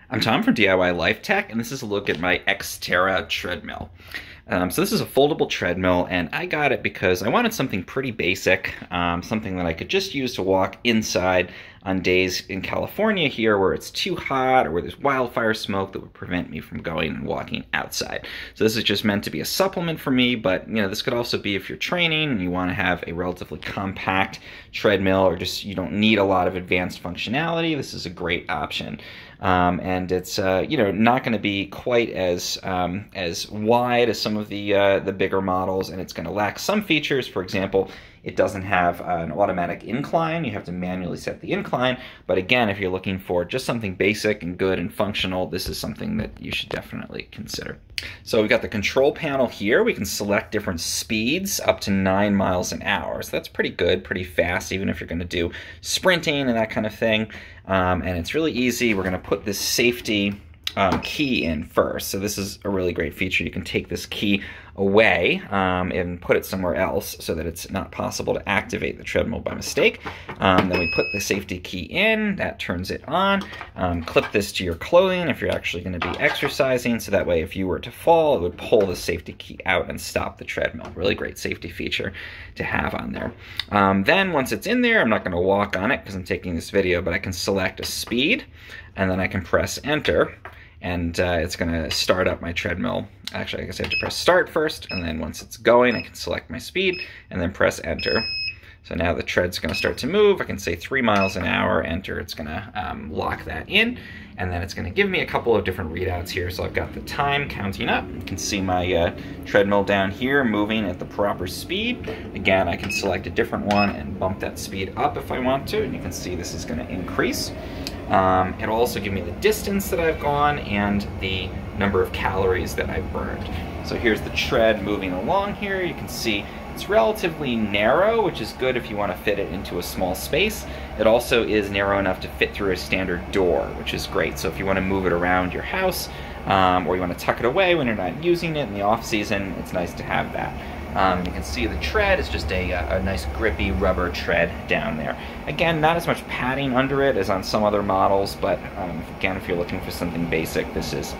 I'm Tom from DIY Life Tech, and this is a look at my Xterra treadmill. So this is a foldable treadmill, and I got it because I wanted something pretty basic, something that I could just use to walk inside on days in California here where it's too hot or where there's wildfire smoke that would prevent me from going and walking outside. So this is just meant to be a supplement for me, but this could also be if you're training and you want to have a relatively compact treadmill, or just you don't need a lot of advanced functionality. This is a great option. And it's not going to be quite as wide as some of the bigger models, and it's going to lack some features. For example, it doesn't have an automatic incline. You have to manually set the incline. But again, if you're looking for just something basic and good and functional, this is something that you should definitely consider. So we've got the control panel here. We can select different speeds up to 9 miles an hour. So that's pretty good, pretty fast, even if you're going to do sprinting and that kind of thing. And it's really easy. We're going to put this safety key in first. So this is a really great feature. You can take this key away and put it somewhere else so that it's not possible to activate the treadmill by mistake. Then we put the safety key in, that turns it on. Clip this to your clothing if you're actually going to be exercising, so that way if you were to fall, it would pull the safety key out and stop the treadmill. Really great safety feature to have on there. Then once it's in there, I'm not going to walk on it because I'm taking this video, but I can select a speed, and then I can press enter. And it's going to start up my treadmill. Actually, I guess I have to press start first, and then once it's going, I can select my speed, and then press enter. So now the tread's going to start to move. I can say 3 miles an hour, enter. It's going to lock that in, and then it's going to give me a couple of different readouts here. So I've got the time counting up. You can see my treadmill down here moving at the proper speed. Again, I can select a different one and bump that speed up if I want to, and you can see this is going to increase. It'll also give me the distance that I've gone and the number of calories that I've burned. So here's the tread moving along here. You can see it's relatively narrow, which is good if you want to fit it into a small space. It also is narrow enough to fit through a standard door, which is great. So if you want to move it around your house, or you want to tuck it away when you're not using it in the off season, it's nice to have that. You can see the tread is just a nice grippy rubber tread down there. Again, not as much padding under it as on some other models, but again, if you're looking for something basic, this is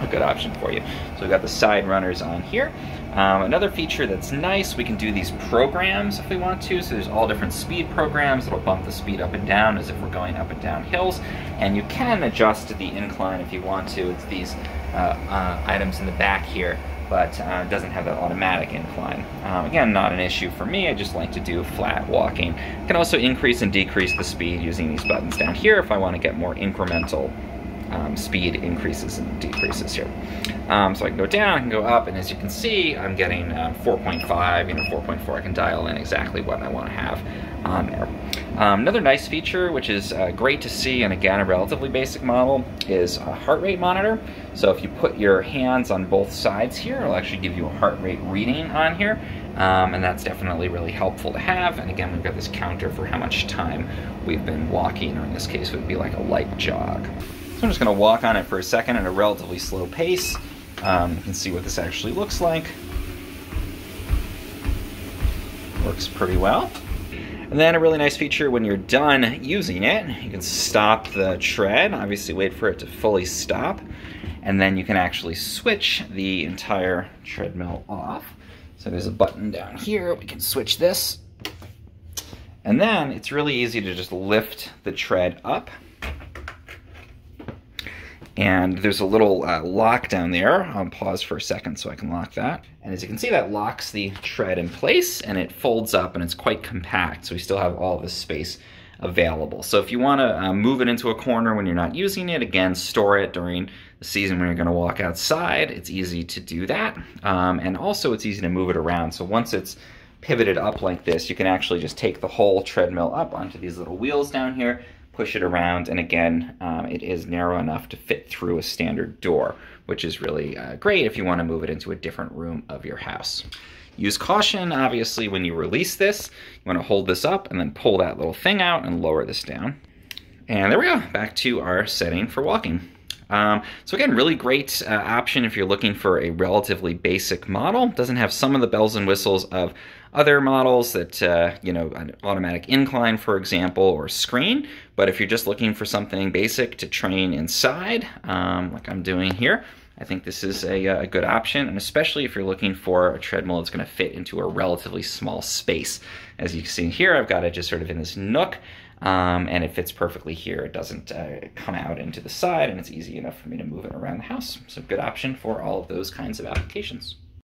a good option for you. So we've got the side runners on here. Another feature that's nice, we can do these programs if we want to. So there's all different speed programs that'll bump the speed up and down as if we're going up and down hills. And you can adjust the incline if you want to. It's these items in the back here, but it doesn't have that automatic incline. Again, not an issue for me. I just like to do flat walking. I can also increase and decrease the speed using these buttons down here if I want to get more incremental speed increases and decreases here. So I can go down, I can go up, and as you can see, I'm getting 4.5, 4.4. I can dial in exactly what I want to have on there. Another nice feature, which is great to see, and again, a relatively basic model, is a heart rate monitor. So if you put your hands on both sides here, it'll actually give you a heart rate reading on here, and that's definitely really helpful to have. And again, we've got this counter for how much time we've been walking, or in this case, it would be like a light jog. So I'm just going to walk on it for a second at a relatively slow pace. You can see what this actually looks like. Works pretty well. And then a really nice feature, when you're done using it, you can stop the tread, obviously wait for it to fully stop, and then you can actually switch the entire treadmill off. So there's a button down here, we can switch this. And then it's really easy to just lift the tread up. And there's a little lock down there. I'll pause for a second so I can lock that. And as you can see, that locks the tread in place, and it folds up, and it's quite compact, so we still have all this space available. So if you want to move it into a corner when you're not using it, again, store it during the season when you're going to walk outside, it's easy to do that. And also it's easy to move it around. So once it's pivoted up like this, you can actually just take the whole treadmill up onto these little wheels down here, push it around, and again, it is narrow enough to fit through a standard door, which is really great if you want to move it into a different room of your house. Use caution, obviously, when you release this. You want to hold this up and then pull that little thing out and lower this down. And there we go, back to our setting for walking. So again, really great option if you're looking for a relatively basic model. Doesn't have some of the bells and whistles of other models that, an automatic incline, for example, or screen, But if you're just looking for something basic to train inside, like I'm doing here, I think this is a good option, and especially if you're looking for a treadmill that's going to fit into a relatively small space. As you can see here, I've got it just sort of in this nook, and it fits perfectly here. It doesn't come out into the side, and it's easy enough for me to move it around the house. So good option for all of those kinds of applications.